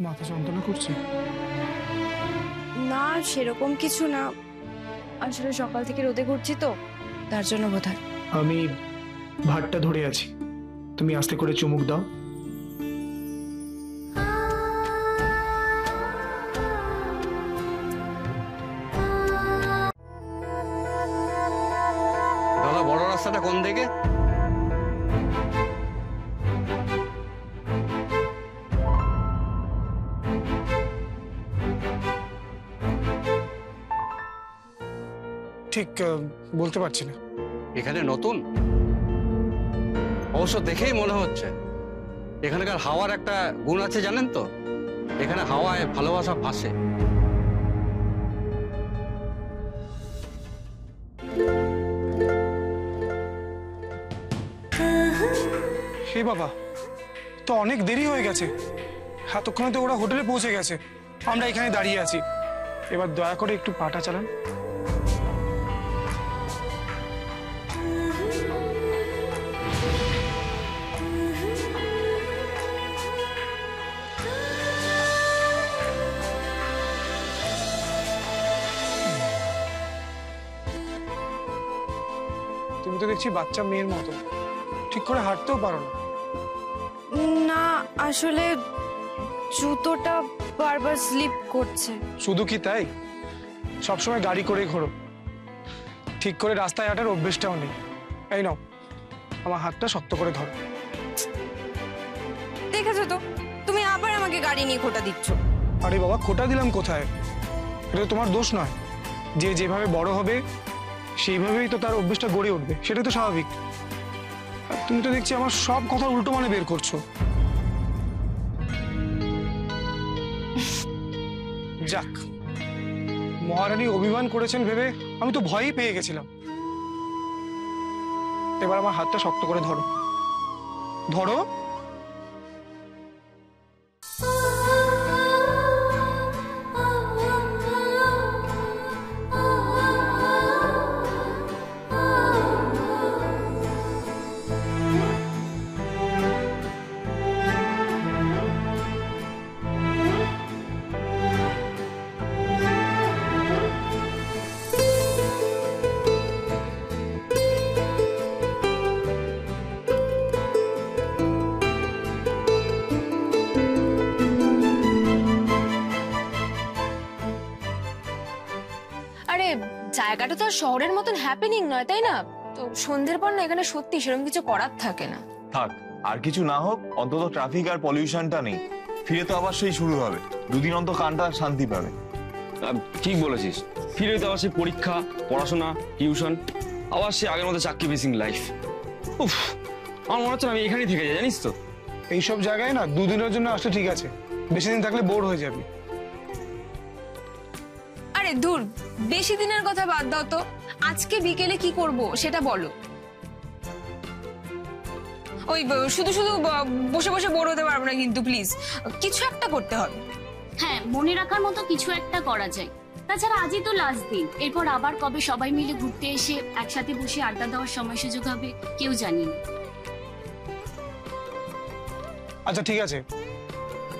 মাথা যন্ত্রণা করছে? না, সেরকম কিছু না, আসলে সকাল থেকে রোদে ঘুরছি তো, তার জন্য বোধহয়। আমি ভাতটা ধরে আছি, তুমি আস্তে করে চুমুক দাও। দাদা, বড় রাস্তাটা কোন দিকে? ঠিক বলতে পারছি না। এখানে নতুন? অবশ্য দেখেই মনে হচ্ছে। এখানকার হাওয়ার একটা গুণ আছে জানেন তো, এখানে হাওয়ায় ভালোবাসা ভাসে। হে বাবা, তো অনেক দেরি হয়ে গেছে। এতক্ষণে তো ওরা হোটেলে পৌঁছে গেছে, আমরা এখানে দাঁড়িয়ে আছি। এবার দয়া করে একটু পাটা চালান। তুমি তো দেখছি বাচ্চা মেয়ের মতো, ঠিক করে হাঁটতেও পারো না। না, আসলে জুতোটা বারবার স্লিপ করছে। শুধু কি তাই? সবসময় গাড়ি করে ঘোরো, ঠিক করে রাস্তায় হাঁটার অভ্যেসটাও নেই। এই নাও, আমার হাতটা শক্ত করে ধরো। দেখেছো তো, তুমি আবার আমাকে গাড়ি নিয়ে খোটা দিচ্ছ। আরে বাবা, খোটা দিলাম কোথায়? এটা তো তোমার দোষ নয়। যে যেভাবে বড় হবে সেইভাবেই তো তার অভ্যেসটা গড়ে উঠবে, সেটাই তো স্বাভাবিক। আর তুমি তো দেখছি আমার সব কথা উল্টো মানে বের করছো। যাক, মহারানী অভিমান করেছেন ভেবে আমি তো ভয়ই পেয়ে গেছিলাম। এবার আমার হাতটা শক্ত করে ধরো, ধরো। আরে, জায়গাটা তো আর শহরের মতন হ্যাপেনিং নয়, তাই না? তো সন্ধ্যের পর না এখানে সত্যি সেরকম কিছু করার থাকে না। থাক, আর কিছু না হোক, অন্তত ট্রাফিক আর পলিউশনটা নেই। ফিরে তো আবার সেই শুরু হবে, দুদিন অন্তত কানটা শান্তি পাবে। ঠিক বলেছিস, ফিরে তো আবার সেই পরীক্ষা, পড়াশোনা, টিউশন, আবার সে আগের মতো চাকরি বেসিং লাইফ। উফ, আমার মনে হচ্ছে আমি এখানেই থেকে যাই, জানিস তো। এইসব জায়গায় না দুদিনের জন্য আসলে ঠিক আছে, বেশি দিন থাকলে বোর হয়ে যাবে। আরে দূর, বেশি দিনের কথা বাদ দাও তো, আজকে বিকেলে কি করব সেটা বলো। ওই শুধু শুধু বসে বসে বোর হতে পারবো না কিন্তু, প্লিজ কিছু একটা করতে হবে। হ্যাঁ, মনে রাখার মতো কিছু একটা করা যায়। তাছাড়া আজই তো লাস্ট দিন, এরপর আবার কবে সবাই মিলে ঘুরতে এসে একসাথে বসে আড্ডা দেওয়ার সময় সুযোগ হবে কেউ জানি না। আচ্ছা ঠিক আছে,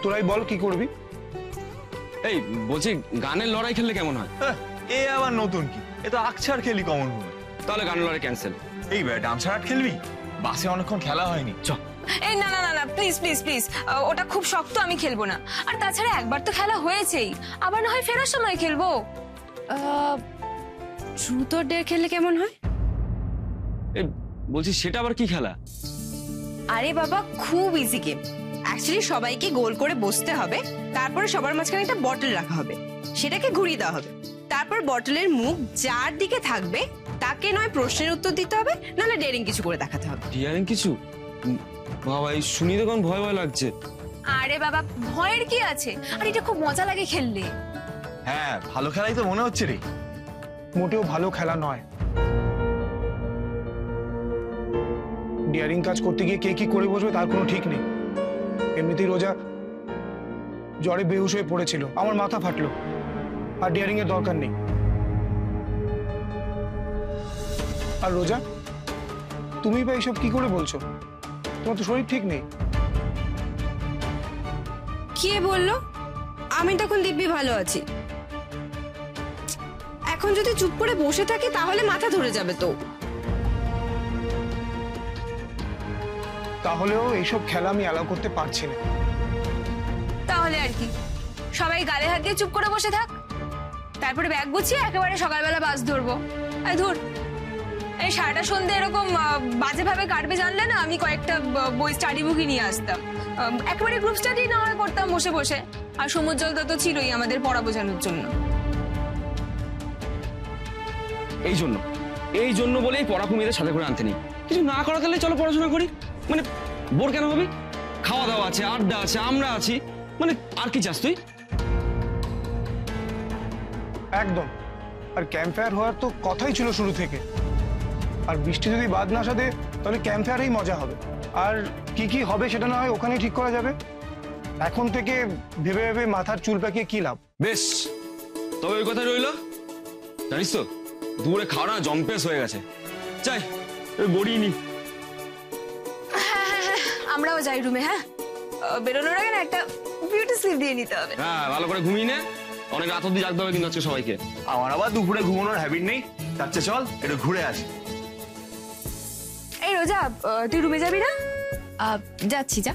তোরাই বল কি করবি। এই বলছি, গানের লড়াই খেললে কেমন হয়? এ আবার নতুন কি? এ তো আকছার খেলি কমন রুমে। তাহলে গানের লড়াই ক্যান্সেল। এই ডান্সার আর্ট খেলবি? বাসে অনেকক্ষণ খেলা হয়নি, চ। এই না না না না, প্লিজ প্লিজ প্লিজ, ওটা খুব শক্ত, আমি খেলবো না। আর তাছাড়া একবার তো খেলা হয়েছেই, আবার না হয় ফেরার সময় খেলবো। দ্রুত ডে খেললে কেমন হয়? এই বলছি, সেটা আবার কি খেলা? আরে বাবা, খুব ইজি গেম। অ্যাকচুয়ালি সবাইকে গোল করে বসতে হবে, তারপরে সবার মাঝখানে একটা বটল রাখা হবে, সেটাকে ঘুরিয়ে দেওয়া হবে। তারপর বটলের মুখ যার দিকে থাকবে তাকে নয় প্রশ্নের উত্তর দিতে হবে, নাহলে ডেয়ারিং কিছু করে দেখাতে হবে। ডিয়ারিং কিছু? বাবা, এই শুনি তো কেমন ভয় ভয় লাগছে। আরে বাবা, ভয়ের কি আছে? আর এটা খুব মজা লাগে খেললে। হ্যাঁ, ভালো খেলাই তো মনে হচ্ছে রে। মোটেও ভালো খেলা নয়। ডিয়ারিং কাজ করতে গিয়ে কে কি করে বসবে তার কোনো ঠিক নেই। এমনিতেই রোজা জ্বরে বেহুশ হয়ে পড়েছিল, আমার মাথা ফাটলো, আর ডিয়ারিং এর দরকার নেই। আর রোজা, তুমি বা এইসব কি করে বলছো? তোমার তো শরীর ঠিক নেই। কে বললো? আমি তখন দিব্যি ভালো আছি। এখন যদি চুপ করে বসে থাকি তাহলে মাথা ধরে যাবে তো। তাহলেও এইসব খেলা আমি অ্যালাউ করতে পারছি না। তাহলে আর কি, সবাই গালে হাত দিয়ে চুপ করে বসে থাক, তারপরে ব্যাগ গুছিয়ে একেবারে সকালবেলা বাস ধরবো। ধুর, এই সারাটা সন্ধ্যে এরকম বাজে ভাবে কাটবে জানলে না আমি কয়েকটা বই স্টাডি বুকই নিয়ে আসতাম, একেবারে গ্রুপ স্টাডি না হয় করতাম বসে বসে। আর সমুদ্র তো ছিলই আমাদের পড়া বোঝানোর জন্য। এই জন্য বলেই পড়াকু মেয়েদের সাথে করে আনতে নেই। কিছু না করা তাহলে চলো পড়াশোনা করি, মানে বোর কেন হবি? খাওয়া দাওয়া আছে, আড্ডা আছে, আমরা আছি, মানে আর কি চাস তুই? একদম। আর ক্যাম্প ফায়ার হওয়ার তো কথাই ছিল শুরু থেকে। আর বৃষ্টি যদি বাদ না সাধে তাহলে ক্যাম্প ফায়ারেই মজা হবে। আর কি কি হবে সেটা না হয় ওখানেই ঠিক করা যাবে। এখন থেকে ভেবে ভেবে মাথার চুল পাকিয়ে কি লাভ? বেশ, তবে ওই কথা রইলো। জানিস তো দূরে খাওয়া জম্পেস হয়ে গেছে, চাই গড়িয়ে নি। আমরাও যাই রুমে। হ্যাঁ, বেরোনোর আগে না একটা বিউটি স্লিপ দিয়ে নিতে হবে। হ্যাঁ, ভালো করে ঘুমিয়ে নে, অনেক রাত অব্দি জাগতে হবে কিন্তু আজকে সবাইকে। আমার আবার দুপুরে ঘুমানোর হ্যাবিট নেই, যাচ্ছে চল একটু ঘুরে আসি। এই রোজা, তুই রুমে যাবি না? যাচ্ছি, যা।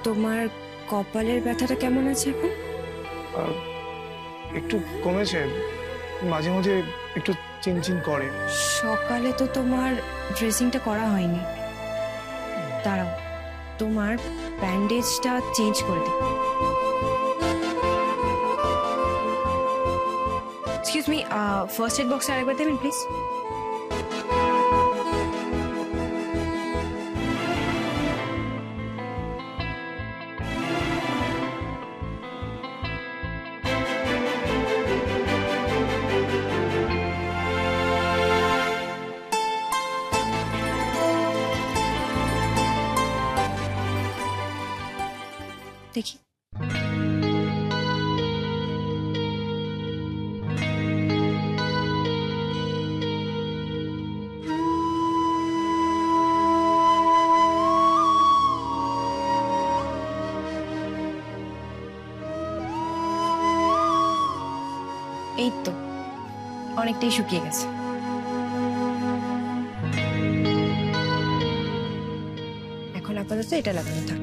তোমার কপালের ব্যথাটা কেমন আছে এখন? একটু কমেছে, মাঝে মাঝে একটু চিনচিন করে। সকালে তো তোমার ড্রেসিংটা করা হয়নি। দাঁড়াও, তোমার ব্যান্ডেজটা চেঞ্জ করে দিই। এক্সকিউজ মি, ফার্স্ট এড বক্সটা আরেকবার দেবেন প্লিজ? দেখি। এই তো অনেকটাই শুকিয়ে গেছে। এখন আপাতত এটা লাগানো থাক।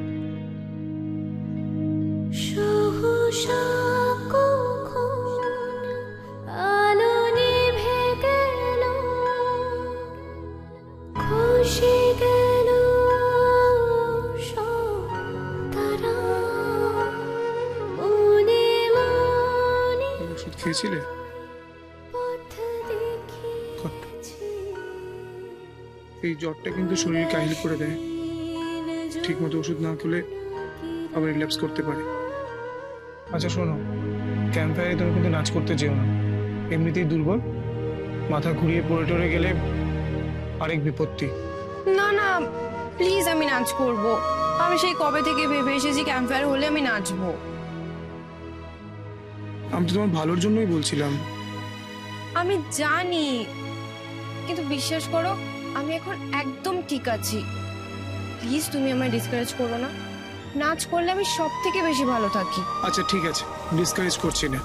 ওষুধ খেয়েছিলে? এই জ্বরটা কিন্তু শরীর কাহিল করে দেয়, ঠিক মতো ওষুধ না খেলে আবার রিল্যাপস করতে পারে। আচ্ছা শোনো, ক্যাম্প ফায়ারে তুমি কিন্তু নাচ করতে যেও না, এমনিতেই দুর্বল, মাথা ঘুরিয়ে পড়ে টরে গেলে আরেক বিপত্তি। না না প্লিজ, আমি নাচ করব। আমি সেই কবে থেকে ভেবে এসেছি ক্যাম্প ফায়ার হলে আমি নাচবো। আমি তো তোমার ভালোর জন্যই বলছিলাম। আমি জানি, কিন্তু বিশ্বাস করো আমি এখন একদম ঠিক আছি। প্লিজ তুমি আমায় ডিসকারেজ করো না। নাচ করলে আমি সব থেকে বেশি ভালো থাকি। আচ্ছা ঠিক আছে, ডিসকারেজ করছি না।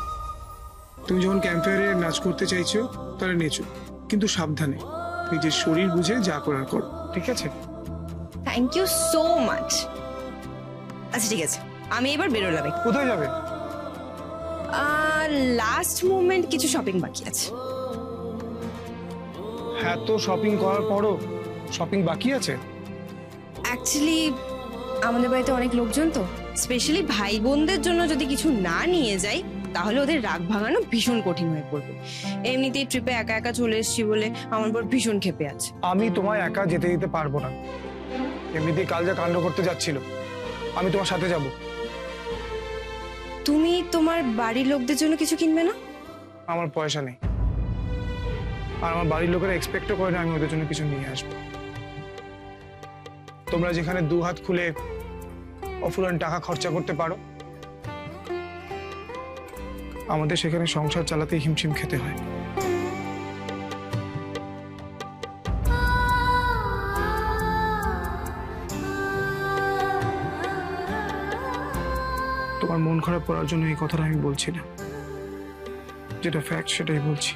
তুমি যখন ক্যাম্প ফায়ারে নাচ করতে চাইছো তাহলে নেচো, কিন্তু সাবধানে, নিজের শরীর বুঝে যা করার করো, ঠিক আছে? Thank you so much. আচ্ছা ঠিক আছে, আমি এবার বেরোলাম। কোথায় যাবে? লাস্ট মোমেন্ট কিছু শপিং বাকি আছে। হ্যাঁ, তো শপিং করার পরও শপিং বাকি আছে? অ্যাকচুয়ালি আমাদের বাড়িতে অনেক লোকজন, তো স্পেশালি ভাই বোনদের জন্য যদি কিছু না নিয়ে যাই তাহলে ওদের রাগ ভাঙানো ভীষণ কঠিন হয়ে পড়বে। এমনিতেই ট্রিপে একা একা চলে এসেছি বলে আমার উপর ভীষণ ক্ষেপে আছে। আমি তোমায় একা যেতে দিতে পারবো না। এমনিতেই কাল যা কাণ্ড করতে যাচ্ছিল, আমি তোমার সাথে যাব। তুমি তোমার বাড়ির লোকদের জন্য কিছু কিনবে না? আমার পয়সা নেই, আর আমার বাড়ির লোকেরা এক্সপেক্টও করে না আমি ওদের জন্য কিছু নিয়ে আসবো। তোমরা যেখানে দু হাত খুলে অফুরান টাকা খরচা করতে পারো, আমাদের সেখানে সংসার চালাতে হিমশিম খেতে হয়। তোমার মন খারাপ করার জন্য এই কথাটা আমি বলছি না, যেটা ফ্যাক্ট সেটাই বলছি।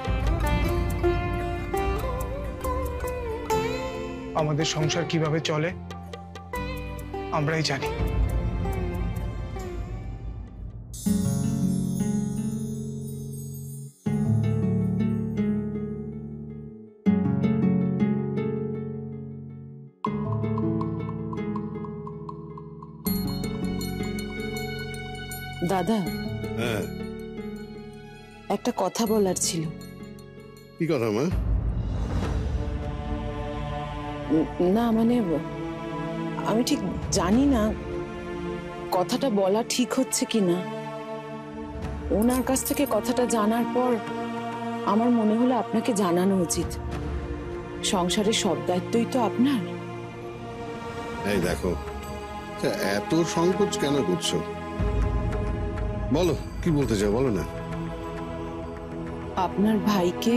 আমাদের সংসার কিভাবে চলে আমরাই জানি। দাদা, হ্যাঁ, একটা কথা বলার ছিল। কি কথা মা? না মানে আমি ঠিক জানি না কথাটা বলা ঠিক হচ্ছে কিনা। ওনার কাছ থেকে কথাটা জানার পর আমার মনে হলো আপনাকে জানানো উচিত। সংসারের সব দায়িত্বই তো আপনার। এই দেখো, এত সংকোচ কেন করছো? বলো, কি বলতে চাও, বলো না। আপনার ভাইকে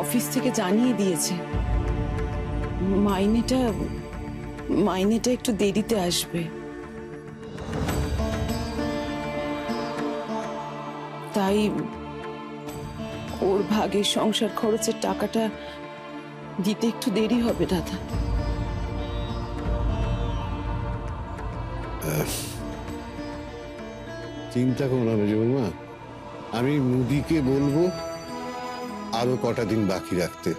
অফিস থেকে জানিয়ে দিয়েছে মাইনেটা একটু দেরিতে আসবে। তাই ওর ভাগের সংসার খরচের টাকাটা দিতে একটু দেরি হবে দাদা। চিন্তা করো না মেজবৌমা, আমি মুদিকে বলবো আরো কটা দিন বাকি রাখতে।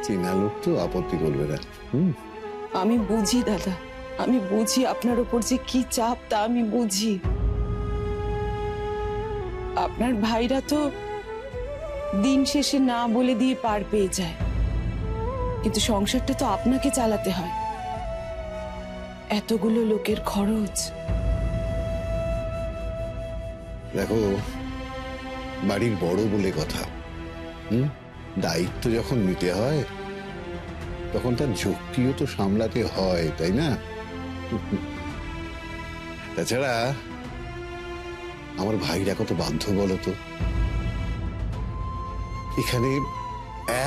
চেনা লোক তো, আপত্তি করবে না। আমি বুঝি দাদা, আমি বুঝি আপনার উপর যে কি চাপ তা আমি বুঝি। আপনার ভাইরা তো দিন শেষে না বলে দিয়ে পার পেয়ে যায়, কিন্তু সংসারটা তো আপনাকে চালাতে হয়। এতগুলো লোকের খরচ। দেখো, বাড়ির বড় বলে কথা, দায়িত্ব যখন নিতে হয় তখন তার ঝক্কিও তো সামলাতে হয়, তাই না? তাছাড়া আমার ভাইরা কত বাধ্য বলো তো। এখানে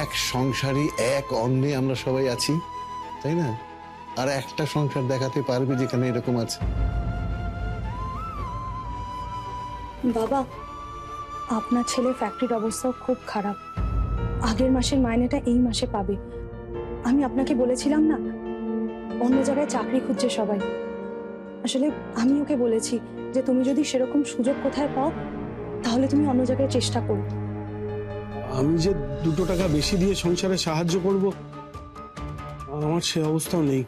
এক সংসারে এক অন্নে আমরা সবাই আছি, তাই না? আর একটা সংসার দেখাতে পারবে যেখানে এরকম আছে? বাবা, আপনার ছেলের ফ্যাক্টরির অবস্থাও খুব খারাপ। আগের মাসের মাইনেটা এই মাসে পাবে। আমি আপনাকে বলেছিলাম না, অন্য জায়গায় চাকরি খুঁজছে সবাই। আসলে আমি ওকে বলেছি যে তুমি যদি সেরকম সুযোগ কোথায় পাও তাহলে তুমি অন্য জায়গায় চেষ্টা করো। আমি যে 2 টাকা বেশি দিয়ে সংসারে সাহায্য করব, আমার সে অবস্থাও নেই।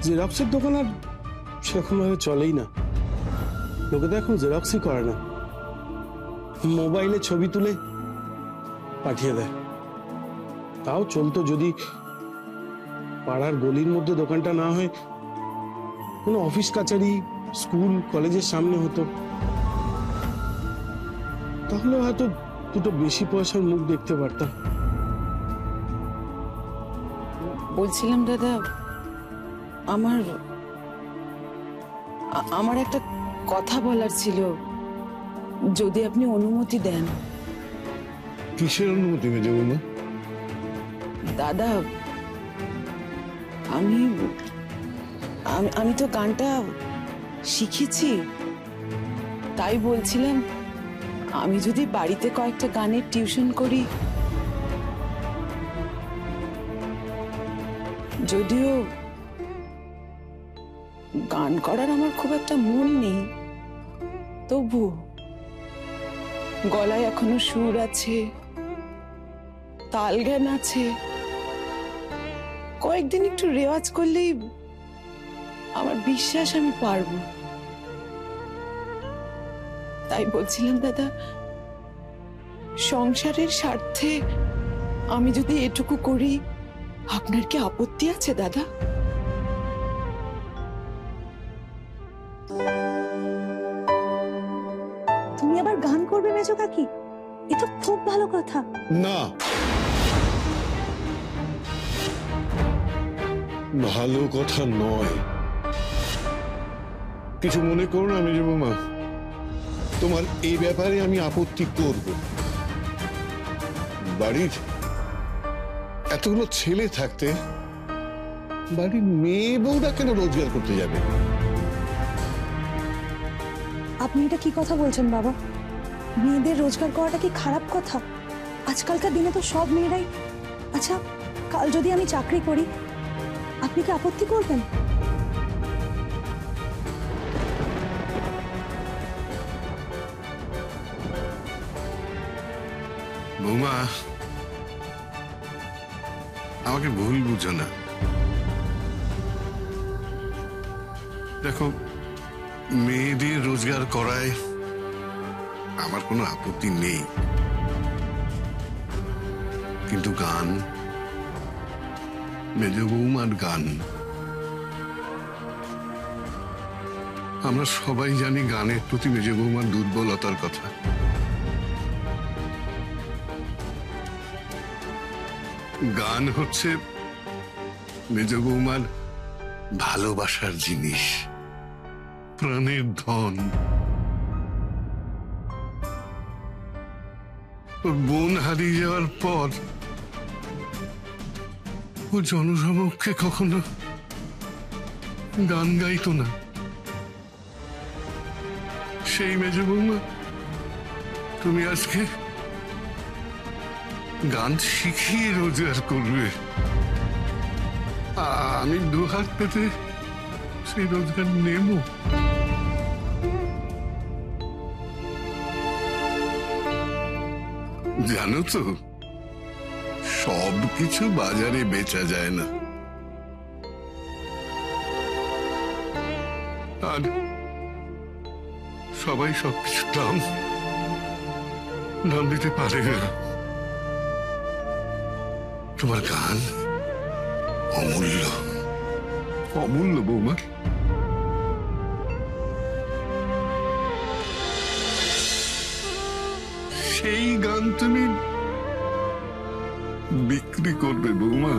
জেরক্সের দোকান আর সেরকম ভাবে চলেই না। লোকে তো এখন জেরক্সই করে না, মোবাইলে ছবি তুলে পাঠিয়ে দেয়। তাও চলতো যদি পাড়ার গলির মধ্যে দোকানটা না হয় কোনো অফিস কাছারি, স্কুল কলেজের সামনে হতো, তাহলে হয়তো দুটো বেশি পয়সার মুখ দেখতে পারতাম। বলছিলাম দাদা, আমার একটা কথা বলার ছিল, যদি আপনি অনুমতি দেন। কিসের অনুমতি মেজবৌমা? দাদা, আমি তো গানটা শিখেছি, তাই বলছিলাম আমি যদি বাড়িতে কয়েকটা গানের টিউশন করি। যদিও গান করার আমার খুব একটা মন নেই, তবু গলায় এখনো সুর আছে, তাল জ্ঞান আছে। কয়েকদিন একটু রেওয়াজ করলেই আমার বিশ্বাস আমি পারবো। তাই বলছিলাম দাদা, সংসারের স্বার্থে আমি যদি এটুকু করি, আপনার কি আপত্তি আছে দাদা? তুমি আবার গান করবে মেজো কাকি? এ তো খুব ভালো কথা। না, ভালো কথা নয়। কিছু মনে করো না মেজো বৌমা, তোমার এই ব্যাপারে আমি আপত্তি করব। বাড়ির এতগুলো ছেলে থাকতে বাড়ির মেয়ে বউরা কেন রোজগার করতে যাবে? আপনি এটা কি কথা বলছেন বাবা? মেয়েদের রোজগার করাটা কি খারাপ কথা? আজকালকার দিনে তো সব মেয়েরাই। আচ্ছা, কাল যদি আমি চাকরি করি, আপনি কি আপত্তি করবেন? বৌমা, আমাকে ভুল বুঝো না। দেখো, মেয়েদের রোজগার করায় আমার কোনো আপত্তি নেই, কিন্তু গান, মেজ বৌমার গান, আমরা সবাই জানি গানের প্রতি মেজ বৌমার দুর্বলতার কথা। গান হচ্ছে মেজ বৌমার ভালোবাসার জিনিস, প্রাণের ধন। ওর বোন হারিয়ে যাওয়ার পর ও জনসমক্ষে কখনো গান গাইতো না। সেই মেজ বৌমা তুমি আজকে গান শিখিয়ে রোজগার করবে, আমি দুহাত পেতে সেই রোজগার নেব। জানো তো, সব কিছু বাজারে বেচা যায় না, আর সবাই সবকিছু দাম দিতে পারে না। তোমার গান অমূল্য, অমূল্য বৌমা। সেই গান তুমি বিক্রি করবে বৌমা।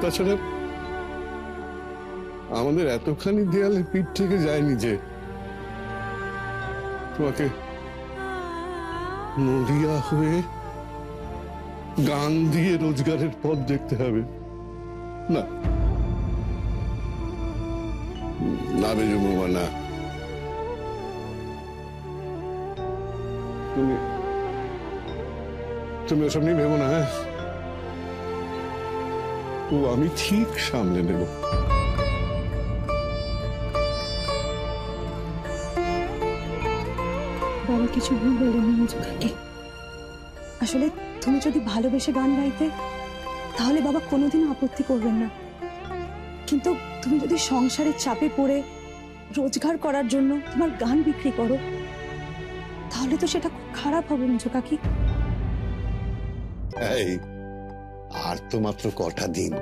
তাছাড়া আমাদের এতখানি দেয়ালে পিঠ থেকে যায়নি যে তোমাকে নদিয়া হয়ে গান দিয়ে রোজগারের পথ দেখতে হবে। না না মেজো বৌমা, না। তুমি ওসব নিয়ে ভেবো না। হ্যাঁ, ও আমি ঠিক সামলে নেব। বাবা কিছু ভুল বলেনি মেজো কাকি। আসলে তুমি যদি ভালোবেসে গান গাইতে, তাহলে বাবা কোনোদিনও আপত্তি করবেন না। কিন্তু তুমি যদি সংসারের চাপে পড়ে রোজগার করার জন্য তোমার গান বিক্রি করো, তাহলে তো সেটা খুব খারাপ হবে মেজো কাকি। এই আর তো মাত্র কটা দিন,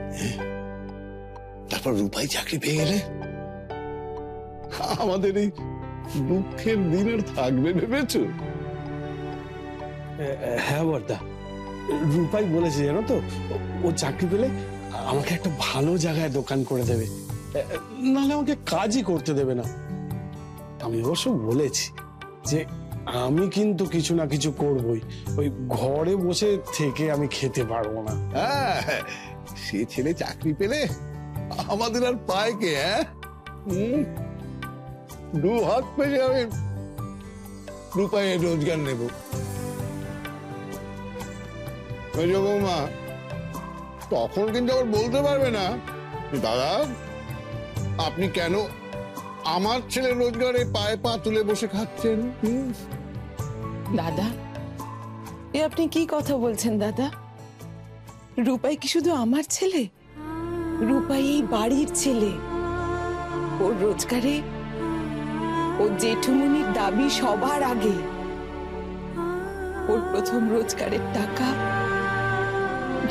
তারপর রূপাই চাকরি পেয়ে গেলে আমাদের এই দুঃখের দিন আর থাকবে ভেবেছো? হ্যাঁ বর্দা, রূপাই বলেছে জানো তো, ও চাকরি পেলে আমাকে একটা ভালো জায়গায় দোকান করে দেবে, নাহলে আমাকে কাজই করতে দেবে না। আমি অবশ্য বলেছি যে আমি কিন্তু কিছু না কিছু করবই, ওই ঘরে বসে থেকে আমি খেতে পারবো না। হ্যাঁ, সে ছেলে চাকরি পেলে আমাদের আর পায় কে? হ্যাঁ, দু হাত পেয়ে আমি রূপায় রোজগার নেব। বৌমা তখন কিন্তু আবার বলতে পারবে না, দাদা আপনি কেন আমার ছেলে রোজগারে পায়ে পা তুলে বসে খাচ্ছেন। দাদা, এ আপনি কি কথা বলছেন দাদা? রূপাই কি শুধু আমার ছেলে? রূপাই এই বাড়ির ছেলে। ওর রোজগারে ও জেঠুমনির দাবি সবার আগে। ওর প্রথম রোজগারের টাকা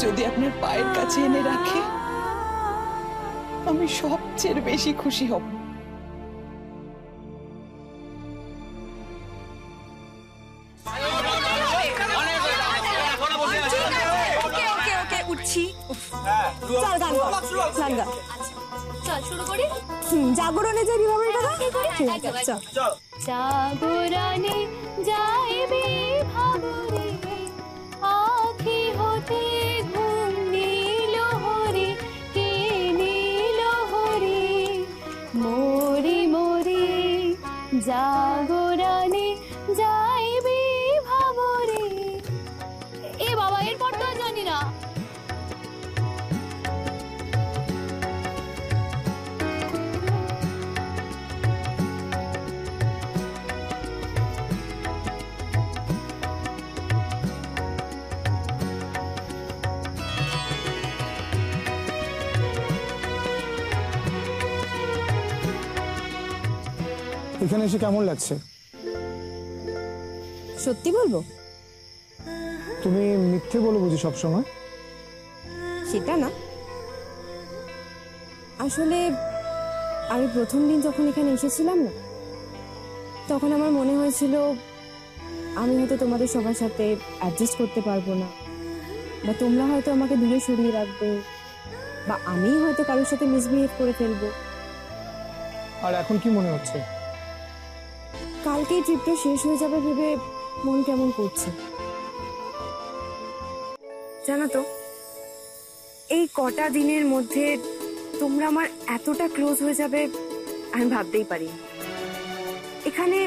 যদি আপনার পায়ের কাছে এনে রাখে, আমি সবচেয়ে বেশি খুশি হব। চল গান কর, গান গা। চল শুরু করি। জাগরণে যে বিভাবনটা গা। ঠিক আছে, চল। জাগরণে যাইবে ভাবরে, আখি হতে ঘুম নীল হরি, কে নীল হরি, মোরে মোরে জাগরণে যাইবে ভাবরে। এ বাবা, এরপর তো জানি না। এখানে এসে কেমন লাগছে? সত্যি বলবো? তুমি মিথ্যে বলো বুঝি সবসময়? সেটা না, আসলে আমি প্রথম দিন যখন এখানে এসেছিলাম না, তখন আমার মনে হয়েছিল আমি হয়তো তোমাদের সবার সাথে অ্যাডজাস্ট করতে পারবো না, বা তোমরা হয়তো আমাকে দূরে সরিয়ে রাখবে, বা আমি হয়তো কারোর সাথে মিসবিহেভ করে ফেলবো। আর এখন কি মনে হচ্ছে? কালকেই ট্রিপটা শেষ হয়ে যাবে ভেবে মন কেমন করছে। জানো তো, এই কটা দিনের মধ্যে তোমরা আমার এতটা ক্লোজ হয়ে যাবে আমি ভাবতেই পারি। এখানে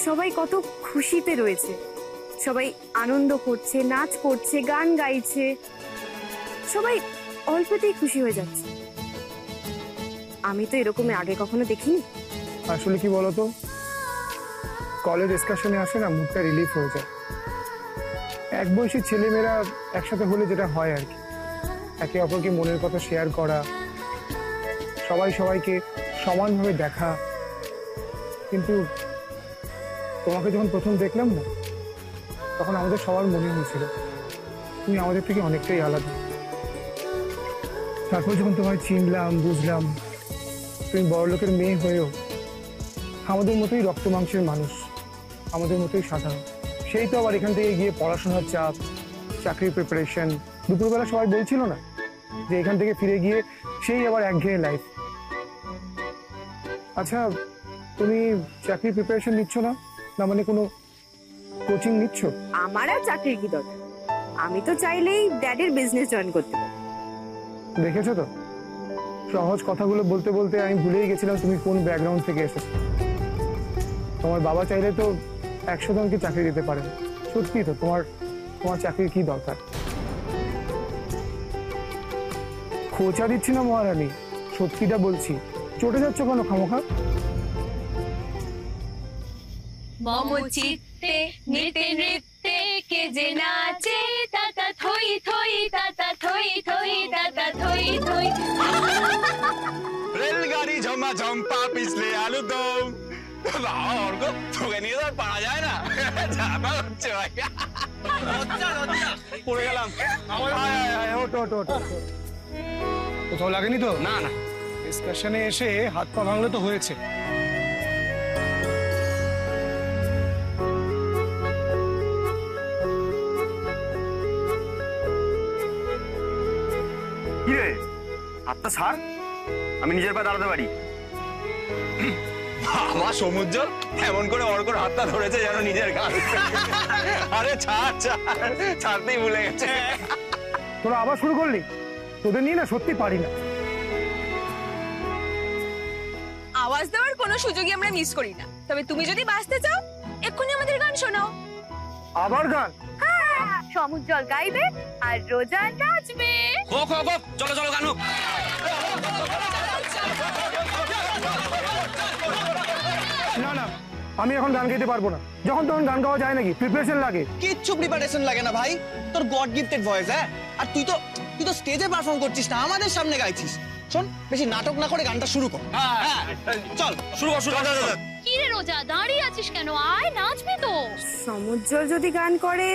সবাই কত খুশিতে রয়েছে, সবাই আনন্দ করছে, নাচ করছে, গান গাইছে, সবাই অল্পতেই খুশি হয়ে যাচ্ছে। আমি তো এরকম আগে কখনো দেখিনি। আসলে কি বলতো, কলেজ ডিসকাশনে আসে না, মুডটা রিলিফ হয়ে যায়। এক বয়সী ছেলেমেয়েরা একসাথে হলে যেটা হয় আর কি, একে অপরকে মনের কথা শেয়ার করা, সবাই সবাইকে সমানভাবে দেখা। কিন্তু তোমাকে যখন প্রথম দেখলাম না, তখন আমাদের সবার মনে হয়েছিল তুমি আমাদের থেকে অনেকটাই আলাদা। তারপর যখন তোমায় চিনলাম, বুঝলাম তুমি বড়লোকের মেয়ে হয়েও আমাদের মতোই রক্ত মাংসের মানুষ, আমাদের মতোই সাধারণ। সেই তো আবার এখান থেকে গিয়ে পড়াশোনার চাপ, চাকরির প্রিপারেশন। দুপুরবেলা সবাই বলছিল না যে এখান থেকে ফিরে গিয়ে সেই আবার একঘেয়ে লাইফ। আচ্ছা, তুমি চাকরির প্রিপারেশন নিচ্ছ না? না মানে কোনো কোচিং নিচ্ছ? আমার আর চাকরির কি দরকার? আমি তো চাইলেই ড্যাডির বিজনেস জয়েন করতে পারি। দেখেছো তো, সহজ কথাগুলো বলতে বলতে আমি ভুলেই গেছিলাম তুমি কোন ব্যাকগ্রাউন্ড থেকে এসেছো। তোমার বাবা চাইলে তো 100 জনকে চাকরি দিতে পারেন। সত্যি তো, তোমার চাকরির কি দরকার? খোঁচা দিচ্ছি না মহারানী, সত্যিটা বলছি। চটে যাচ্ছ কেন খামোখা? মম চিত্তে নৃত্যে নৃত্যে কে যে নাচে, তাতা থই থই, তাতা থই থই, তাতা থই থই। রেলগাড়ি ঝমাঝম পা পিছলে আলু দম। और को তোকে নিয়ে তো পারা যায় না, যাবা হচ্ছে ভাই। পড়ে গেলাম। কোথাও লাগেনি তো? না না, ডিসকাশনে এসে হাত পা ভাঙলে তো হয়েছে। কি রে, হাতটা ছাড়, আমি নিজের পা দাঁড়াতে পারি। আমার সমুদ্র এমন করে ওর করে হাতটা ধরেছে যেন নিজের গান। আরে ছাড় ছাড়, ছাড়তেই ভুলে গেছে। তোরা আবার শুরু করলি? তোদের নিয়ে না সত্যি পারি না। আওয়াজ দেওয়ার কোনো সুযোগই আমরা মিস করি না। তবে তুমি যদি বাঁচতে চাও, এক্ষুনি আমাদের গান শোনাও। আবার গান? সমুজ্জ্বল গাইবে আর রোজা নাচবে। চলো চলো গান হোক। না না, আমি এখন গান গাইতে পারবো না। যখন তখন গান গাওয়া যায় নাকি? প্রিপারেশন লাগে। কিচ্ছু প্রিপারেশন লাগে না ভাই, তোর গড গিফটেড ভয়েস। হ্যাঁ, আর তুই তো স্টেজে পারফর্ম করছিস না, আমাদের সামনে গাইছিস। শোন, বেশি নাটক না করে গানটা শুরু কর। হ্যাঁ, চল শুরু কর। কি রে রোজা, দাঁড়িয়ে আছিস কেন? আয়, নাচবি তো। সমুজ্জ্বল যদি গান করে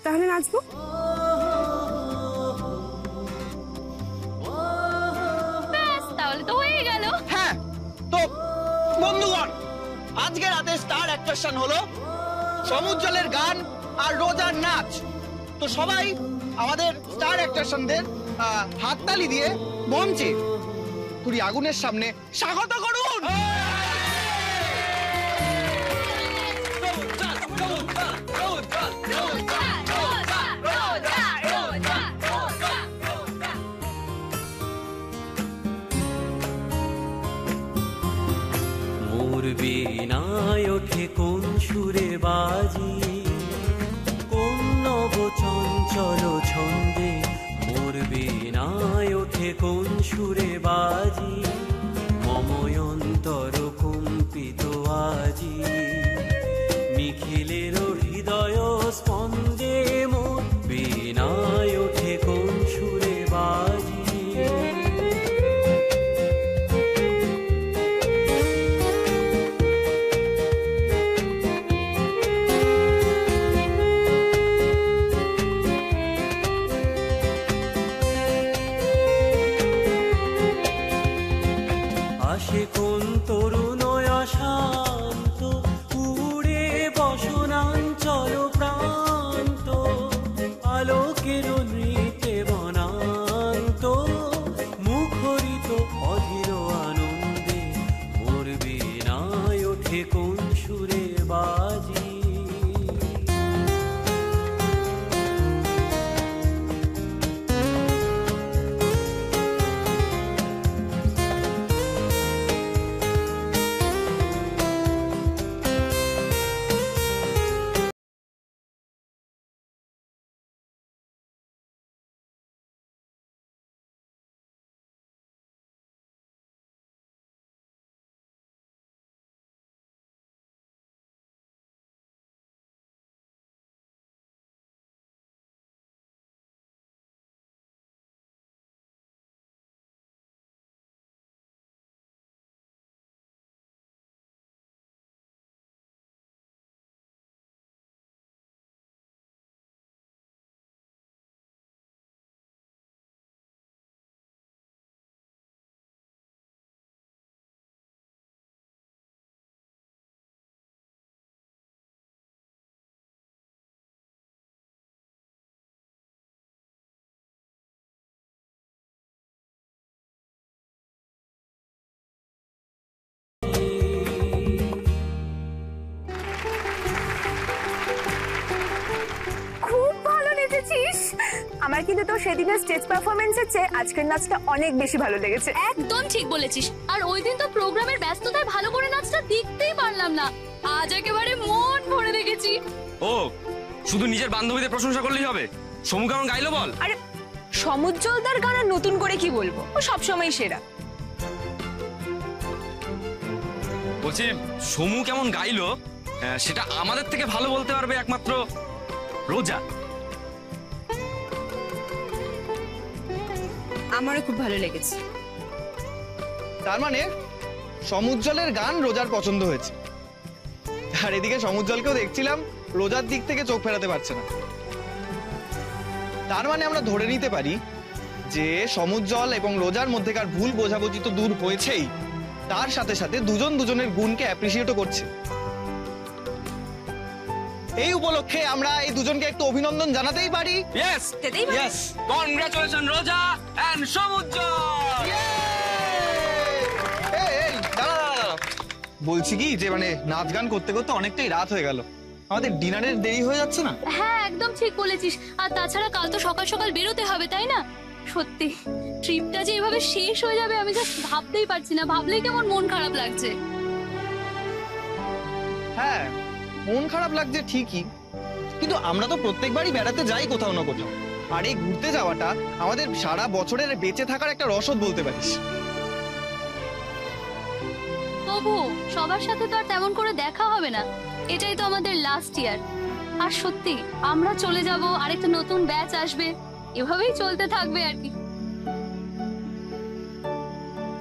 তাহলে নাচবো। ব্যাস, তাহলে তো হয়ে গেল। হ্যাঁ, তো বন্ধুগণ, আজকে রাতের স্টার অ্যাট্রাকশন হলো সমুজ্জ্বলের গান আর রোজার নাচ। তো সবাই আমাদের স্টার অ্যাট্রাকশনদের হাততালি দিয়ে মঞ্চে তুরি আগুনের সামনে স্বাগত করুন। মোর বীণায় ওঠে কোন সুরে বাজি, কোন নব চঞ্চল ছন্দে। মোর বীণায় ওঠে কোন সুরে বাজি, মময়ন্তর কম্পিত আজি। নিখিলের হৃদয় স্পন্দে মোর বীণায় ওঠে কোন সুরে বাজি। আসে কোন তরুণয় শান্ত, উড়ে বসনাঞ্চল প্রান্ত। আলোকের নৃত্যে বনান্ত, মুখরিত অধীর আনন্দে। মোর বীণায় ওঠে কোন সুরে বাজি। আমার কিন্তু তো সেদিনের স্টেজ পারফরমেন্সের চেয়ে আজকের নাচটা অনেক বেশি ভালো লেগেছে। একদম ঠিক বলেছিস। আর ওই দিন তো প্রোগ্রামের ব্যস্ততায় ভালো করে নাচটা দেখতেই পারলাম না। আজ একেবারে মন ভরে দেখেছি। ও শুধু নিজের বান্ধবীদের প্রশংসা করলেই হবে? সমু কেমন গাইলো বল। আরে সমুজ্জ্বলদার গান নতুন করে কি বলবো, ও সবসময় সেরা। বলছি সমু কেমন গাইলো সেটা আমাদের থেকে ভালো বলতে পারবে একমাত্র রোজা। আমারও খুব ভালো লেগেছে। তার মানে সমুজ্জ্বলের গান রোজার পছন্দ হয়েছে। আর এদিকে সমুজ্জ্বলকেও দেখছিলাম রোজার দিক থেকে চোখ ফেরাতে পারছে না। তার মানে আমরা ধরে নিতে পারি যে সমুজ্জ্বল এবং রোজার মধ্যেকার ভুল বোঝাবুঝি তো দূর হয়েছেই, তার সাথে সাথে দুজন দুজনের গুণকে অ্যাপ্রিসিয়েটও করছে। এই উপলক্ষে আমরা এই দুজনকে একটু অভিনন্দন জানাতেই পারি। ইয়েস, ইয়েস, কনগ্রাচুলেশন রোজা এন্ড সমুজ্জ্বল। বলছি কি যে মানে নাচ গান করতে করতে অনেকটাই রাত হয়ে গেল, আমাদের ডিনারের দেরি হয়ে যাচ্ছে না? হ্যাঁ একদম ঠিক বলেছিস। আর তাছাড়া কাল তো সকাল সকাল বেরোতে হবে, তাই না? সত্যি ট্রিপটা যে এভাবে শেষ হয়ে যাবে আমি জাস্ট ভাবতেই পারছি না। ভাবলেই কেমন মন খারাপ লাগছে। হ্যাঁ মন খারাপ লাগছে ঠিকই, কিন্তু আমরা তো প্রত্যেকবারই বেড়াতে যাই কোথাও না কোথাও। আর এই ঘুরতে যাওয়াটা আমাদের সারা বছরের বেঁচে থাকার একটা রসদ বলতে পারিস। তবু সবার সাথে তো আর তেমন করে দেখা হবে না, এটাই তো আমাদের লাস্ট ইয়ার। আর সত্যি আমরা চলে যাব, আরেকটা নতুন ব্যাচ আসবে, এভাবেই চলতে থাকবে আর কি।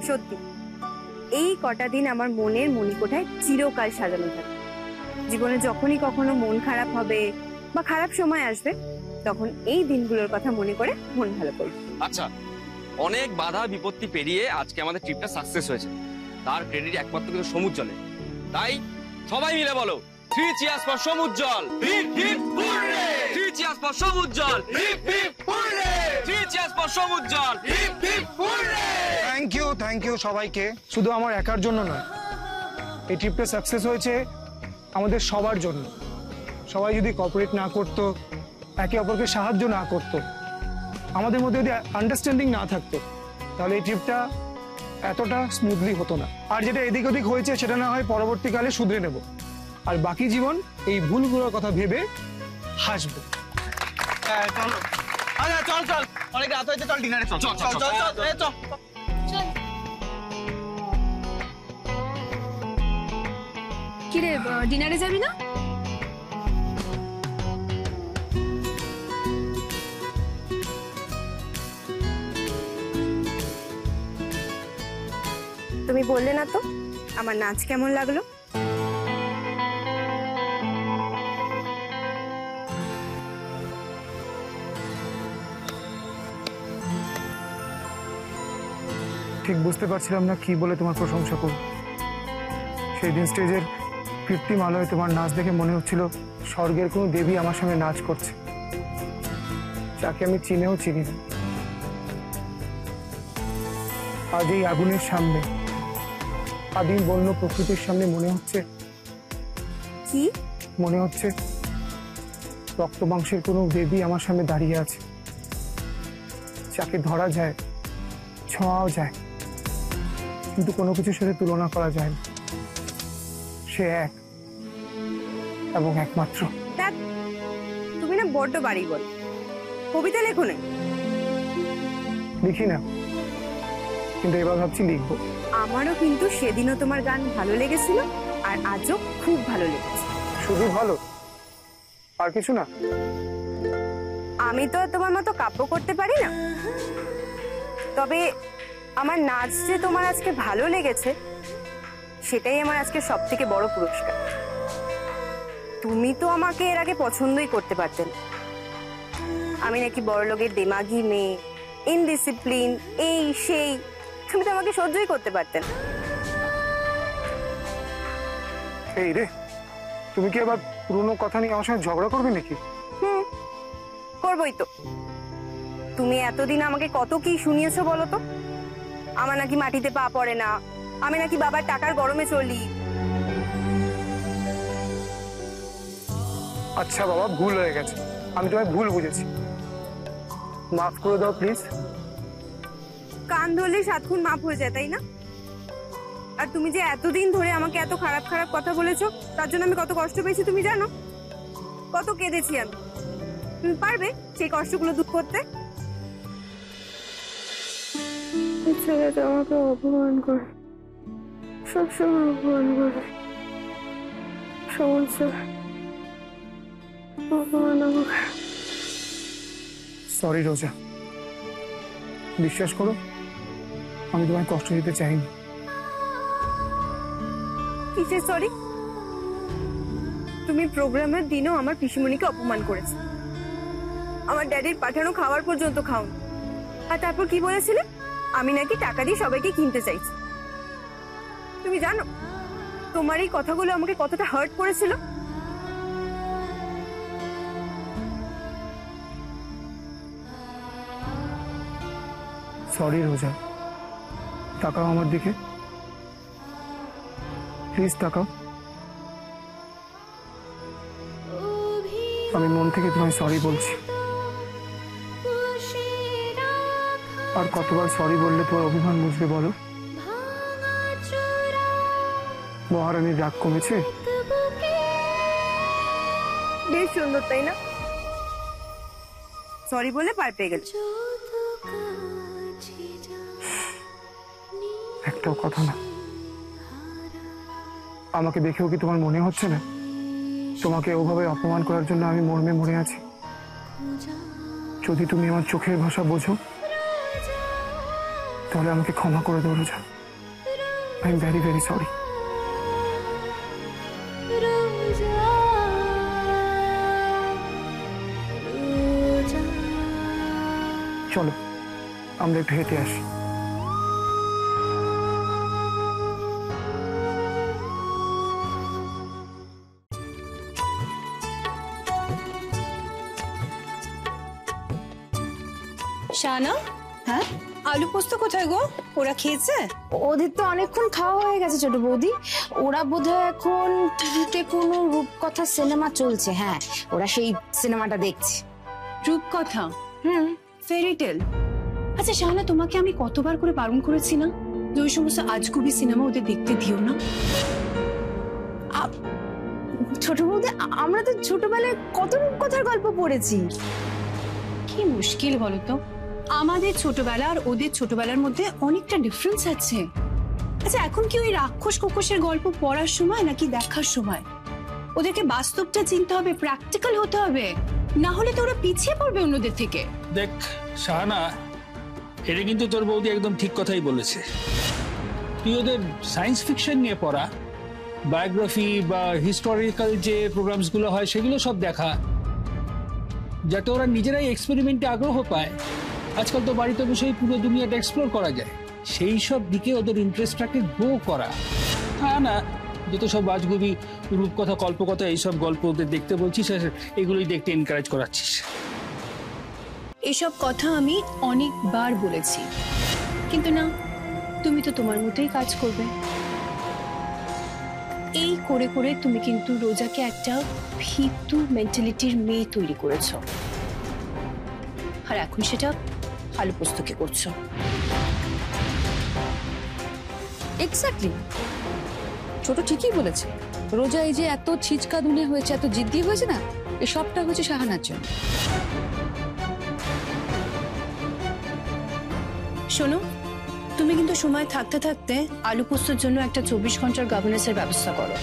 সত্যি এই কটা দিন আমার মনের মণিকোঠায় চিরকাল সাজানো থাকে। জীবনে যখনই কখনো মন খারাপ হবে বা খারাপ সময় আসবে, তখন এই দিনগুলোর কথা মনে করে মন ভালো করবে। আচ্ছা, অনেক বাধা বিপত্তি পেরিয়ে আজকে আমাদের ট্রিপটা সাকসেস হয়েছে, তার ক্রেডিট একমাত্র কিন্তু সমুজ্জ্বলের। তাই সবাই মিলে বলো 3 cheers for Samujjwal. Hip hip hurrah! 3 cheers for Samujjwal. Hip hip hurrah! 3 cheers Bharatvarsha উজ্জ্বল। থ্যাংক ইউ সবাইকে, শুধু আমার একার জন্য নয়, এই ট্রিপটা সাকসেস হয়েছে আমাদের সবার জন্য। সবাই যদি কোঅপারেট না করতো, একে অপরকে সাহায্য না করতো, আমাদের মধ্যে যদি আন্ডারস্ট্যান্ডিং না থাকতো, তাহলে এই ট্রিপটা এতটা স্মুথলি হতো না। আর যেটা এদিক ওদিক হয়েছে সেটা না হয় পরবর্তীকালে শুধরে নেব, আর বাকি জীবন এই ভুলগুলোর কথা ভেবে হাসবো। চলো আচ্ছা চল চল, অনেক রাত হয়েছে, চল ডিনারে চল। চল চল চল চল। কিরে ডিনারে যাবি না? তুমি বললে না তো আমার নাচ কেমন লাগলো? ঠিক বুঝতে পারছিলাম না কি বলে তোমার প্রশংসা করব। সেই দিন স্টেজের কৃত্রিম আলোয় তোমার নাচ দেখে মনে হচ্ছিল স্বর্গের কোনো দেবী আমার সঙ্গে নাচ করছে, যাকে আমি চিনেও চিনি না। আজ এই আগুনের সামনে, আদিম বন্য প্রকৃতির সামনে মনে হচ্ছে কি? মনে হচ্ছে রক্ত মাংসের কোনো দেবী আমার সামনে দাঁড়িয়ে আছে, যাকে ধরা যায়, ছোঁয়াও যায়, কিন্তু কোনো কিছুর সাথে তুলনা করা যায় না। সে এক এবং একমাত্র। দেখ, তুমি না বড্ড বাড়ি বল। কবিতা লেখো না? লিখি না, কিন্তু এবার ভাবছি লিখবো। আমারও কিন্তু সেদিনও তোমার গান ভালো লেগেছিল, আর আজও খুব ভালো লেগেছে। শুধু ভালো, আর কিছু না? আমি তো আর তোমার মতো কাব্য করতে পারি না, তবে আমার নাচ যে তোমার আজকে ভালো লেগেছে, সেটাই আমার আজকে সব থেকে বড় পুরস্কার। তুমি তো আমাকে এর আগে পছন্দই করতে পারতেন। আমি নাকি বড়লোকের দেমাগি মেয়ে, ইনডিসিপ্লিন, এই সেই, তুমি তো আমাকে সহ্যই করতে পারতেন। এই রে, তুমি কি আবার পুরনো কথা নিয়ে আমার সঙ্গে ঝগড়া করবে নাকি? করবোই তো। তুমি এতদিন আমাকে কত কি শুনিয়েছো বলো তো? আমার নাকি মাটিতে পা পড়ে না, আমি নাকি বাবার টাকার গরমে চলি। আচ্ছা বাবা, ভুল হয়ে গেছে, আমি তোমায় ভুল বুঝেছি, মাফ করে দাও প্লিজ। কান ধরলে 7 খুন মাফ হয়ে যায়, তাই না? আর তুমি যে এতদিন ধরে আমাকে এত খারাপ খারাপ কথা বলেছো, তার জন্য আমি কত কষ্ট পেয়েছি তুমি জানো? কত কেঁদেছি আমি। তুমি পারবে সেই কষ্টগুলো দূর করতে? ছেলেটা আমাকে অপমান করে, সবসময় অপমান করে, সমস্যা অপমান আমাকে। সরি রোজা, বিশ্বাস করো আমি তোমায় কষ্ট দিতে চাইনি। কিসের সরি? তুমি প্রোগ্রামের দিনও আমার পিসিমণিকে অপমান করেছো, আমার ড্যাডির পাঠানো খাবার পর্যন্ত খাওনি, আর তারপর কি বলেছিলে? আমি নাকি টাকা দিয়ে সবাইকে কিনতে চাইছি। তুমি জানো তোমার এই কথাগুলো আমাকে কতটা হার্ট করেছিল? সরি রোজা, তাকাও আমার দিকে, প্লিজ তাকাও। আমি মন থেকে তোমায় সরি বলছি। আর কতবার সরি বললে তোমার অভিমান বুঝবে বলো? মহারানীর রাগ কমেছে? বেশ সুন্দর, তাই না? সরি বলে পার পেয়ে গেল। একটাও কথা না। আমাকে দেখেও কি তোমার মনে হচ্ছে না তোমাকে ওভাবে অপমান করার জন্য আমি মর্মে মরে আছি? যদি তুমি আমার চোখের ভাষা বোঝো তাহলে আমাকে ক্ষমা করে দেবো রোজা। I am very very sorry. চলো আমরা একটু হেঁটে আসি। শাহানা, হ্যাঁ আলু পোস্ত কোথায় গো? ওরা খেয়েছে? ওদের তো অনেকক্ষণ খাওয়া হয়ে গেছে ছোট বৌদি। ওরা বোধহয় এখন টিভিতে কোনো রূপকথা সিনেমা চলছে। হ্যাঁ, ওরা সেই সিনেমাটা দেখছে। রূপকথা? ফেরি টেল? আচ্ছা শাহানা, তোমাকে আমি কতবার করে বারণ করেছি না যে ওই সমস্ত আজগুবি সিনেমা ওদের দেখতে দিও না? ছোট বৌদি, আমরা তো ছোটবেলায় কত রূপকথার গল্প পড়েছি। কি মুশকিল বলো তো, আমাদের ছোটবেলা আর ওদের ছোটবেলার মধ্যে অনেকটা ডিফারেন্স আছে। আচ্ছা এখন কি ওই রাক্ষস কোকসের গল্প পড়ার সময় নাকি দেখার সময়? ওদেরকে বাস্তবটা চিনতে হবে, প্র্যাকটিক্যাল হতে হবে, না হলে তো ওরা পিছিয়ে পড়বে অন্যদের থেকে। দেখ শাহানা, এটা কিন্তু তোর বৌদি একদম ঠিক কথাই বলেছে। তুই ওদের সায়েন্স ফিকশন নিয়ে পড়া, বায়োগ্রাফি বা হিস্টোরিক্যাল যে প্রোগ্রামসগুলো হয় সেগুলো সব দেখা, যাতে ওরা নিজেরাই এক্সপেরিমেন্টে আগ্রহ পায়। আজকাল তো বাড়িতে বসেই পুরো দুনিয়াটা এক্সপ্লোর করা যায়, সেই সব দিকে ওদের ইন্টারেস্টটাকে গ্রো করা। হ্যাঁ না, যত সব আজগুবি রূপকথা কল্পকথা এইসব গল্প ওদের দেখতে বলছিস, এগুলোই দেখতে এনকারেজ করাচ্ছিস। এসব কথা আমি অনেকবার বলেছি, কিন্তু না, তুমি তো তোমার মতোই কাজ করবে। এই করে করে তুমি কিন্তু রোজাকে একটা ভীতু মেন্টালিটির মেয়ে তৈরি করেছো, আর এখন সেটা আলু পোস্তকে করছো। এক্স্যাক্টলি, ছোট ঠিকই বলেছে। রোজা এই যে এত ছিচকা দুনে হয়েছে, এত জিদ্দি হয়েছে না, এই সবটা হচ্ছে শাহানার জন্য। শোনো, তুমি কিন্তু সময় থাকতে থাকতে আলু পোস্তর জন্য একটা 24 ঘন্টার গভর্নেন্সের ব্যবস্থা করো,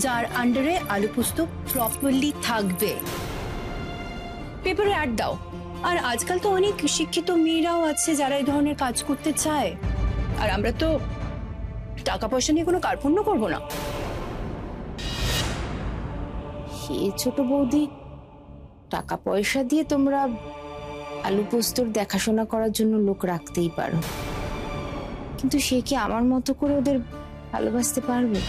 যার আন্ডারে আলু পোস্ত প্রপারলি থাকবে। পেপারে অ্যাড দাও। আর আজকাল তো অনেক শিক্ষিত মেয়েরাও আছে যারা এই ধরনের কাজ করতে চায়, আর আমরা তো টাকা পয়সা নিয়ে কোনো কার্পণ্য করবো না। সে ছোট বৌদি, টাকা পয়সা দিয়ে তোমরা আলু পোস্তর দেখাশোনা করার জন্য লোক রাখতেই পারো, কিন্তু সে কি আমার মতো করে ওদের ভালোবাসতে পারবে?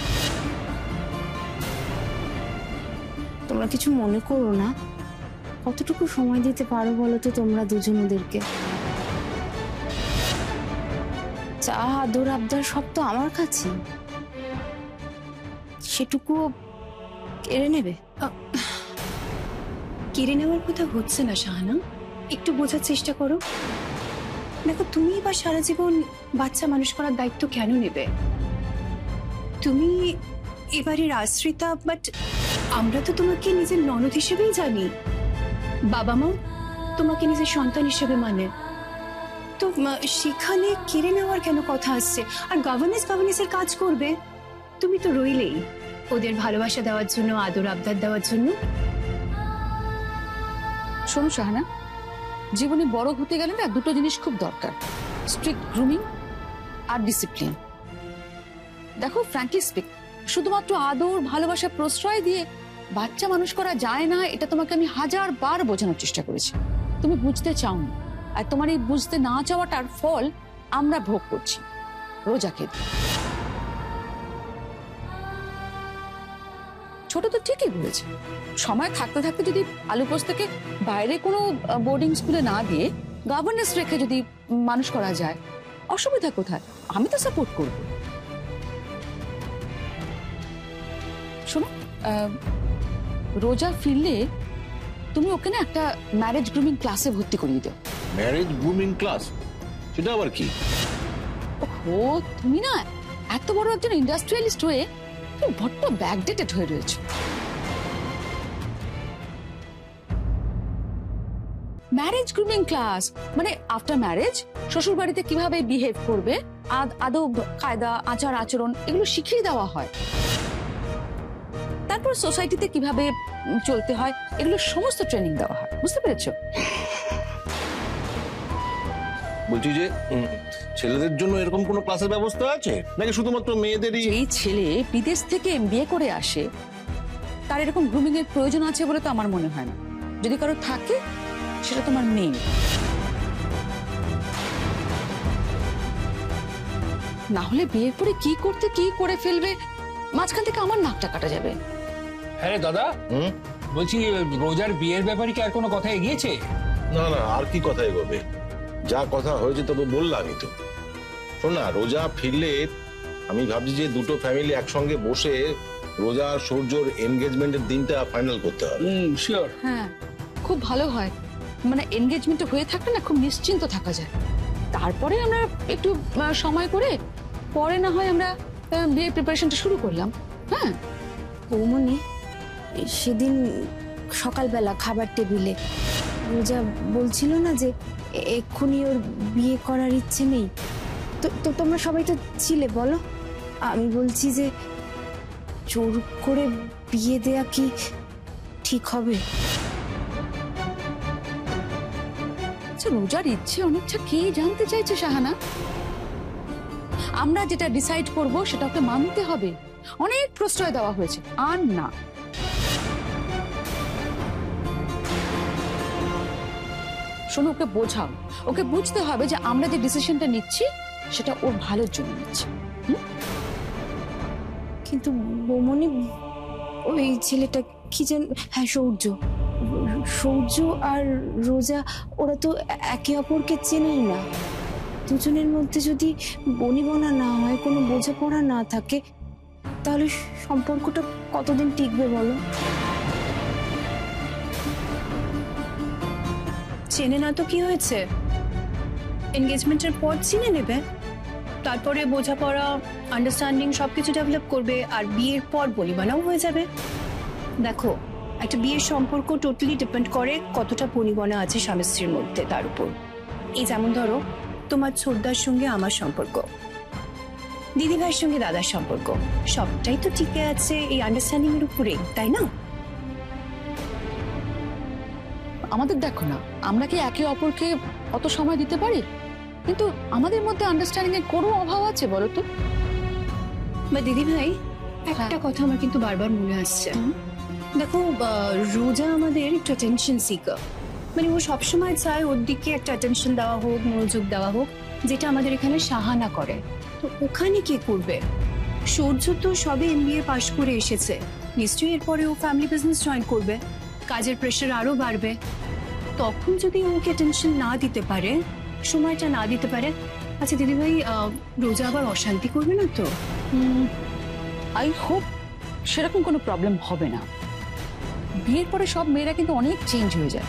তোমরা কিছু মনে করো না, কতটুকু সময় দিতে পারো বলো তো তোমরা দুজন ওদেরকে? চা আদর আবদার সব তো আমার কাছে, সেটুকু কেড়ে নেবে? কেড়ে নেওয়ার কথা হচ্ছে না শাহানা, একটু বোঝার চেষ্টা করো। দেখো, তুমি বা সারা জীবন বাচ্চা মানুষ করার দায়িত্ব কেন নেবে? তুমি এবারের আশ্রিতা, বাট আমরা তো তোমাকে নিজের ননদ হিসেবেই জানি। বাবা মা তোমাকে নিজের সন্তান হিসেবে মানে, তো সেখানে কেড়ে নেওয়ার কেন কথা আসছে? আর গভর্নেন্সের কাজ করবে, তুমি তো রইলেই ওদের ভালোবাসা দেওয়ার জন্য, আদর আবদার দেওয়ার জন্য। শোনো শাহানা, জীবনে বড় হতে গেলে না দুটো জিনিস খুব দরকার, স্ট্রিক্ট গ্রুমিং আর ডিসিপ্লিন। দেখো, ফ্র্যাঙ্কলি স্পিক, শুধুমাত্র আদর ভালোবাসা প্রশ্রয় দিয়ে বাচ্চা মানুষ করা যায় না, এটা তোমাকে আমি 1000 বার বোঝানোর চেষ্টা করেছি। তুমি বুঝতে চাও না, আর তোমার এই বুঝতে না চাওয়াটার ফল আমরা ভোগ করছি রোজাকে। ছোট তো ঠিকই বলেছে, সময় থাকতে থাকতে যদি আলু পোস্তকে বাইরে কোনো বোর্ডিং স্কুলে না দিয়ে গভর্নেন্স রেখে যদি মানুষ করা যায়, অসুবিধা কোথায়? আমি তো সাপোর্ট করব। শোনো, রোজা ফিরলে তুমি ওকে না একটা ম্যারেজ গ্রুমিং ক্লাসে ভর্তি করিয়ে দাও। Marriage grooming class? সেটা আবার কি? ও তুমি না এত বড় একজন ইন্ডাস্ট্রিয়ালিস্ট হয়ে বড্ড ব্যাকডেটেড হয়ে রয়েছে। ম্যারেজ গ্রুমিং ক্লাস মানে আফটার ম্যারেজ শ্বশুর বাড়িতে কিভাবে বিহেভ করবে, আদব কায়দা আচার আচরণ এগুলো শিখিয়ে দেওয়া হয়। তারপর সোসাইটিতে কিভাবে চলতে হয় এগুলো সমস্ত ট্রেনিং দেওয়া হয়। বুঝতে পেরেছো? বলছি যে ছেলেদের জন্য এরকম কোনো ক্লাসের ব্যবস্থা আছে নাকি শুধুমাত্র মেয়েদেরই? এই ছেলে বিদেশ থেকে এমবিএ করে আসে, তার এরকম গ্রুমিং এর প্রয়োজন আছে বলে তো আমার মনে হয় না। যদি কারো থাকে সেটা তোমার মেয়ে। না হলে বিয়ের পরে কি করতে কি করে ফেলবে, মাঝখান থেকে আমার নাকটা কাটা যাবে। হ্যাঁ রে দাদা, বলছি রোজার বিয়ের ব্যাপারে কি আর কোনো কথা এগিয়েছে? না না, আর কি কথা এগোবে, যা কথা হয়েছে তবে বললামই তো। শোন না, রোজা ফিরলে আমি ভাবছি যে দুটো ফ্যামিলি একসঙ্গে বসে রোজা আর সূর্যর এনগেজমেন্টের দিনটা ফাইনাল করতে হবে। শিওর। হ্যাঁ, খুব ভালো হয়। মানে এনগেজমেন্ট হয়ে থাকলে না খুব নিশ্চিন্ত থাকা যায়। তারপরে আমরা একটু সময় করে পরে না হয় আমরা বিয়ের প্রিপারেশনটা শুরু করলাম। হ্যাঁ বৌমনি, সেদিন সকালবেলা খাবার টেবিলে রোজা বলছিল না যে এক্ষুনি ওর বিয়ে করার ইচ্ছে নেই। তো তোমরা সবাই তো ছিলে, বলো। আমি বলছি যে জোর করে বিয়ে দেয়া কি ঠিক হবে? রোজার ইচ্ছে অনেকটা কে জানতে চাইছে শাহানা? আমরা যেটা ডিসাইড করব সেটা ওকে মানতে হবে। অনেক প্রশ্রয় দেওয়া হয়েছে, আর না। শোনো, ওকে বোঝাও, ওকে বুঝতে হবে যে আমরা যে ডিসিশনটা নিচ্ছি সেটা ওর ভালোর জন্য নিচ্ছি। কিন্তু বৌমনি, ওই ছেলেটা কি যেন, হ্যাঁ সূর্য আর রোজা, ওরা তো একে অপরকে চেনেই না। দুজনের মধ্যে যদি বনিবনা না হয়, কোনো বোঝাপড়া না থাকে, তাহলে সম্পর্কটা কতদিন টিকবে বলো? চেনে না তো কি হয়েছে, এনগেজমেন্টের পর চিনে নেবে, তারপরে বোঝাপড়া, আন্ডারস্ট্যান্ডিং সবকিছু ডেভেলপ করবে, আর বিয়ের পর বনিবনাও হয়ে যাবে। দেখো, একটা বিয়ের সম্পর্ক টোটালি ডিপেন্ড করে কতটা বনিবনা আছে স্বামী স্ত্রীর মধ্যে, তার উপর। এই যেমন ধরো, তোমার ছোটদার সঙ্গে আমার সম্পর্ক, দিদি ভাইয়ের সঙ্গে দাদার সম্পর্ক, সবটাই তো টিকে আছে এই আন্ডারস্ট্যান্ডিং এর উপরে, তাই না? আমাদের দেখো না, আমরা কি একে অপরকে অত সময় দিতে পারি? কিন্তু আমাদের মধ্যে আন্ডারস্ট্যান্ডিং এর কোনো অভাব আছে বলো তো? বা দিদি ভাই, একটা কথা আমার কিন্তু বারবার মনে আসছে। দেখো, রোজা আমাদের একটু অ্যাটেনশন সিকার, মানে ও সবসময় চায় ওর দিকে একটা অ্যাটেনশন দেওয়া হোক, মনোযোগ দেওয়া হোক, যেটা আমাদের এখানে সাহানা করে। তো ওখানে কে করবে? সূর্য তো সবে MBA পাশ করে এসেছে, নিশ্চয়ই এরপরে ও ফ্যামিলি বিজনেস জয়েন করবে, কাজের প্রেশার আরো বাড়বে। তখন যদি ওকে টেনশন না দিতে পারে, সময়টা না দিতে পারে, আচ্ছা দিদিভাই, রোজা আবার অশান্তি করবে না তো? আই হোপ সেরকম কোনো প্রবলেম হবে না। বিয়ের পরে সব মেয়েরা কিন্তু অনেক চেঞ্জ হয়ে যায়।